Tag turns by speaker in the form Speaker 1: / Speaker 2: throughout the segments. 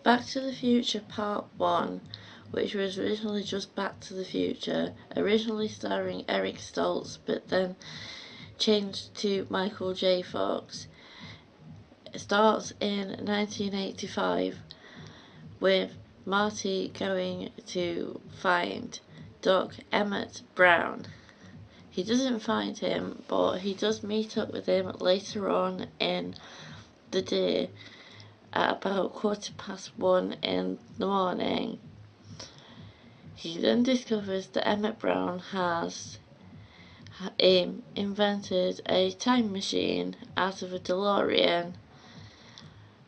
Speaker 1: Back to the Future Part 1, which was originally just Back to the Future, originally starring Eric Stoltz, but then changed to Michael J. Fox. It starts in 1985 with Marty going to find Doc Emmett Brown. He doesn't find him, but he does meet up with him later on in the day at about 1:15 in the morning. He then discovers that Emmett Brown has invented a time machine out of a DeLorean.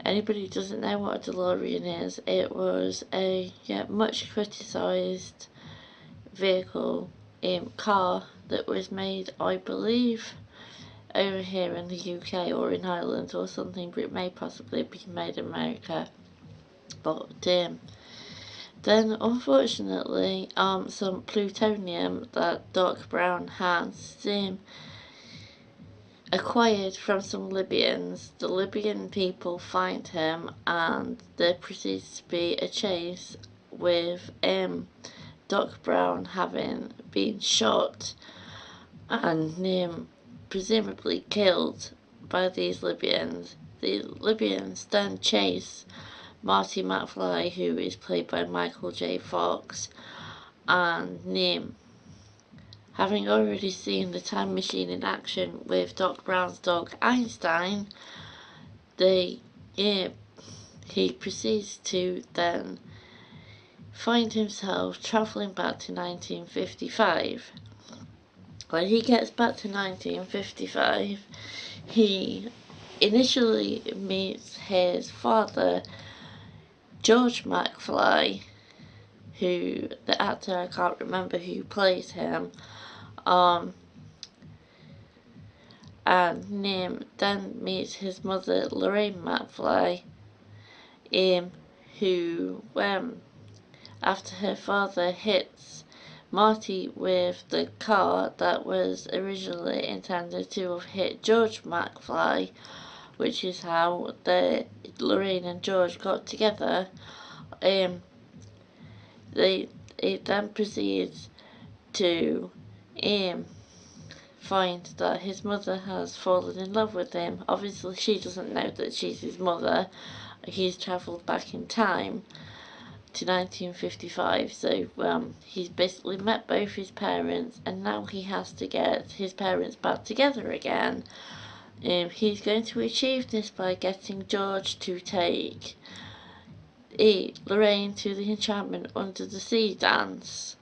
Speaker 1: Anybody who doesn't know what a DeLorean is, it was a much criticised vehicle, car that was made, I believe, over here in the UK or in Ireland or something, but it may possibly be made in America. But then unfortunately some plutonium that Doc Brown has acquired from some Libyans. The Libyan people find him, and there proceeds to be a chase with Doc Brown having been shot and presumably killed by these Libyans. The Libyans then chase Marty McFly, who is played by Michael J. Fox, and having already seen the time machine in action with Doc Brown's dog Einstein, he proceeds to then find himself travelling back to 1955. When he gets back to 1955, he initially meets his father, George McFly, who, the actor, I can't remember who plays him, and then meets his mother, Lorraine McFly, who, after her father hits Marty with the car that was originally intended to have hit George McFly, which is how Lorraine and George got together, it then proceeds to find that his mother has fallen in love with him. Obviously she doesn't know that she's his mother. He's travelled back in time to 1955, so he's basically met both his parents, and now he has to get his parents back together again. He's going to achieve this by getting George to take Lorraine to the Enchantment Under the Sea dance.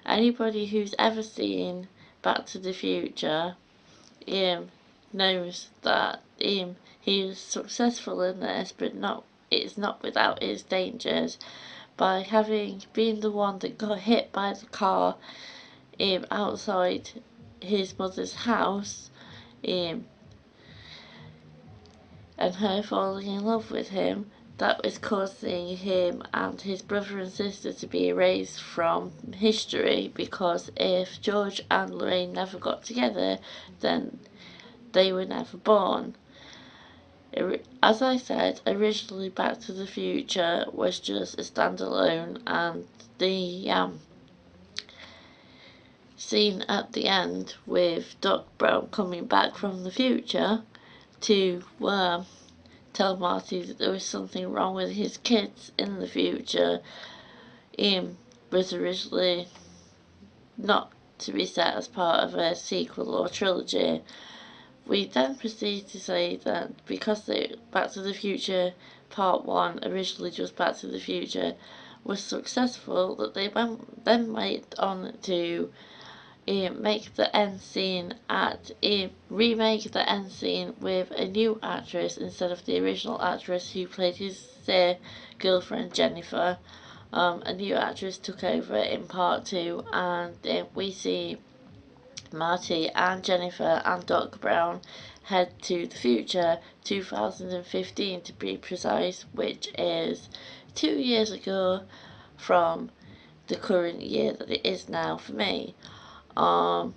Speaker 1: Anybody who's ever seen Back to the Future knows that he is successful in this, but it's not without its dangers. By having been the one that got hit by the car outside his mother's house, and her falling in love with him, that was causing him and his brother and sister to be erased from history, because if George and Lorraine never got together, then they were never born. As I said, originally Back to the Future was just a standalone, and the scene at the end with Doc Brown coming back from the future to tell Marty that there was something wrong with his kids in the future was originally not to be set as part of a sequel or trilogy. We then proceed to say that because Back to the Future Part 1, originally just Back to the Future, was successful, that they then went on to make the end scene remake the end scene with a new actress instead of the original actress who played his girlfriend Jennifer. A new actress took over in Part 2, and we see Marty and Jennifer and Doc Brown head to the future, 2015 to be precise, which is 2 years ago from the current year that it is now for me. So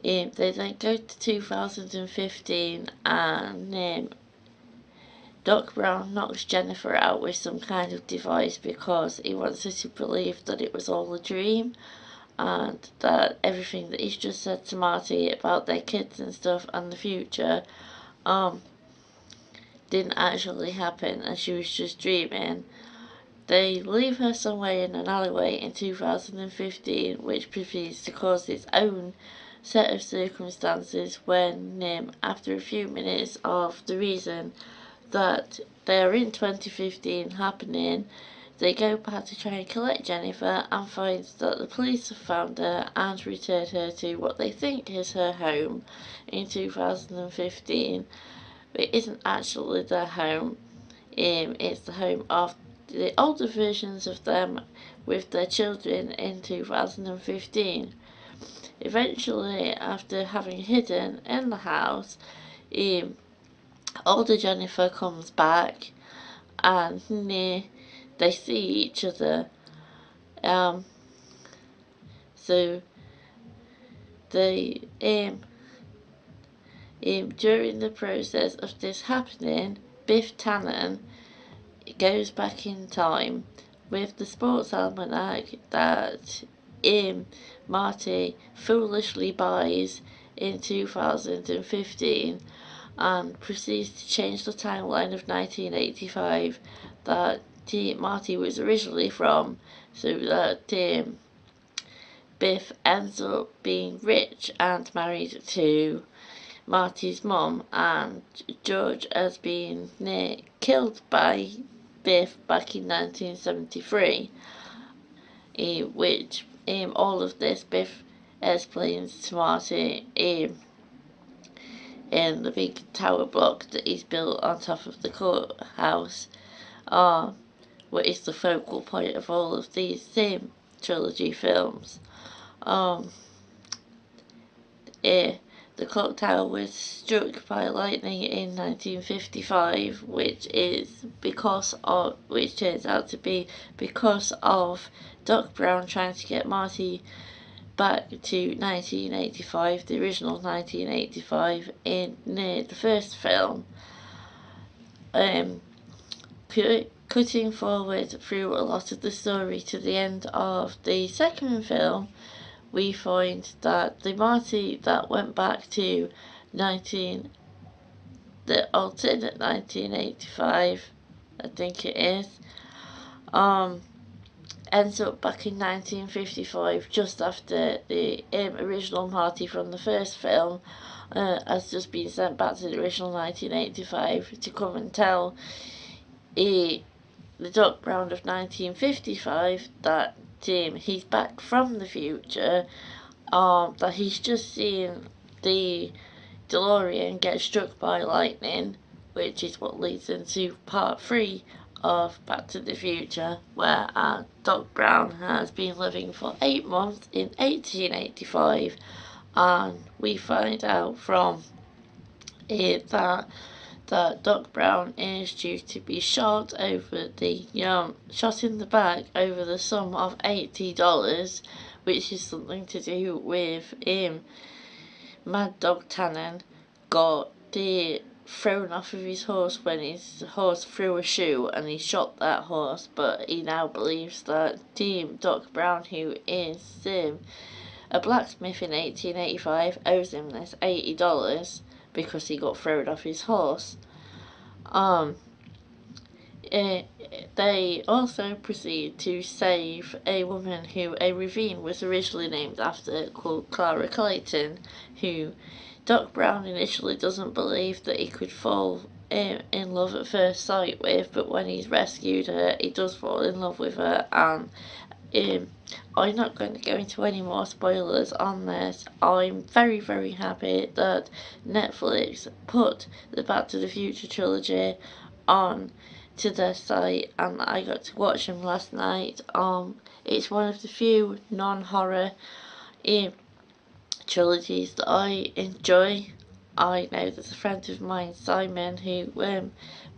Speaker 1: they then go to 2015, and Doc Brown knocks Jennifer out with some kind of device because he wants her to believe that it was all a dream and that everything that he's just said to Marty about their kids and stuff and the future didn't actually happen and she was just dreaming. They leave her somewhere in an alleyway in 2015, which proceeds to cause its own set of circumstances when, after a few minutes of the reason that they are in 2015 happening, they go back to try and collect Jennifer and find that the police have found her and returned her to what they think is her home in 2015. It isn't actually their home. It's the home of the older versions of them with their children in 2015. Eventually, after having hidden in the house, older Jennifer comes back and they see each other. So they during the process of this happening, Biff Tannen goes back in time with the sports almanac that Marty foolishly buys in 2015 and proceeds to change the timeline of 1985 that Marty was originally from, so that Biff ends up being rich and married to Marty's mum, and George has been killed by Biff back in 1973, which all of this Biff explains to Marty in the big tower block that he's built on top of the courthouse, what is the focal point of all of these trilogy films. The clock tower was struck by lightning in 1955, which turns out to be because of Doc Brown trying to get Marty back to 1985, the original 1985, in the first film. Cutting forward through a lot of the story to the end of the second film, we find that the Marty that went back to the alternate 1985, I think it is, ends up back in 1955, just after the original Marty from the first film has just been sent back to the original 1985 to come and tell the Doc Brown of 1955 that he's back from the future, that he's just seen the DeLorean get struck by lightning, which is what leads into part 3 of Back to the Future, where Doc Brown has been living for 8 months in 1885, and we find out from it that Doc Brown is due to be shot in the back over the sum of $80, which is something to do with Mad Dog Tannen got thrown off of his horse when his horse threw a shoe and he shot that horse, but he now believes that Doc Brown, who is a blacksmith in 1885, owes him this $80 because he got thrown off his horse. They also proceed to save a woman who a ravine was originally named after, called Clara Clayton, who Doc Brown initially doesn't believe that he could fall in love at first sight with, but when he's rescued her, he does fall in love with her. And I'm not going to go into any more spoilers on this. I'm very, very happy that Netflix put the Back to the Future trilogy on to their site, and I got to watch them last night. It's one of the few non-horror trilogies that I enjoy. I know there's a friend of mine, Simon, who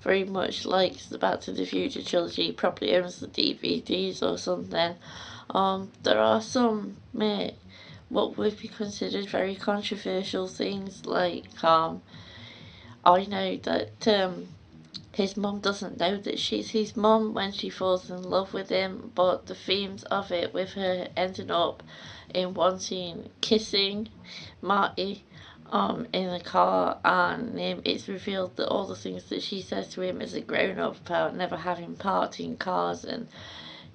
Speaker 1: very much likes the Back to the Future trilogy, probably owns the DVDs or something. There are some what would be considered very controversial things, like I know that his mum doesn't know that she's his mum when she falls in love with him, but the themes of it, with her ending up in one scene kissing Marty in the car, and it's revealed that all the things that she says to him as a grown-up about never having party in cars and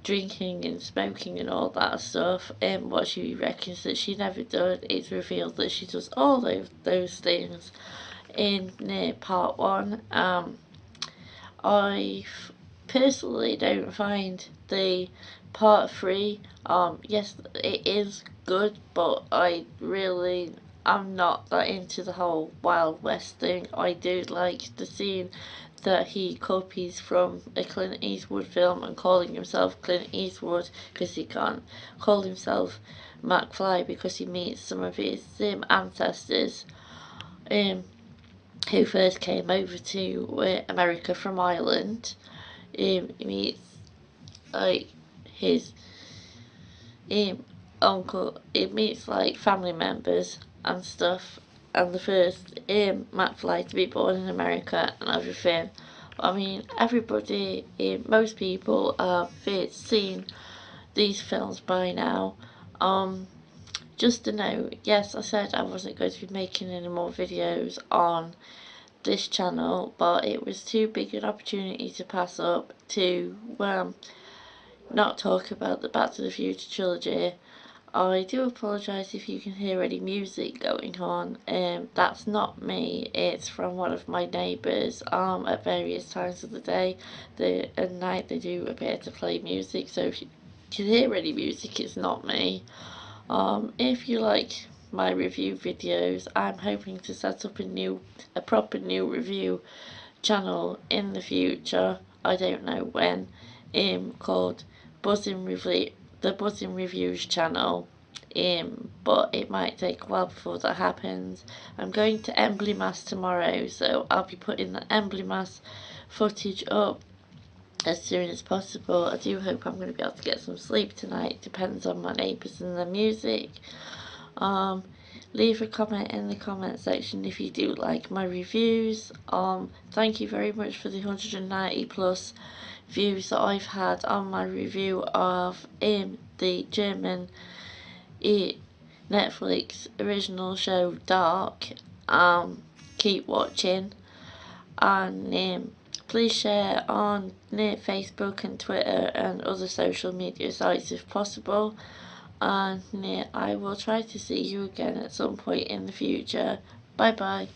Speaker 1: drinking and smoking and all that stuff, and what she reckons that she never done, it's revealed that she does all those things in part one. I personally don't find the part three, yes, it is good, but I'm not that into the whole Wild West thing. I do like the scene that he copies from a Clint Eastwood film and calling himself Clint Eastwood, because he can't call himself McFly because he meets some of his ancestors who first came over to America from Ireland. He meets like his uncle. He meets like family members and stuff. And the first McFly to be born in America and everything. I mean, everybody, most people have seen these films by now. Just to know, yes, I said I wasn't going to be making any more videos on this channel, but it was too big an opportunity to pass up to not talk about the Back to the Future trilogy. I do apologise if you can hear any music going on. That's not me, it's from one of my neighbours. At various times of the day and night they do appear to play music, so if you can hear any music, it's not me. If you like my review videos, I'm hoping to set up a proper new review channel in the future. I don't know when. Called the Buzzing Reviews channel. But it might take a while before that happens. I'm going to Emblemas tomorrow, so I'll be putting the Emblemas footage up as soon as possible. I do hope I'm going to be able to get some sleep tonight. Depends on my neighbours and the music. Leave a comment in the comment section if you do like my reviews. Thank you very much for the 190 plus views that I've had on my review of the German Netflix original show Dark. Keep watching, and please share on Facebook and Twitter and other social media sites if possible. And I will try to see you again at some point in the future. Bye bye.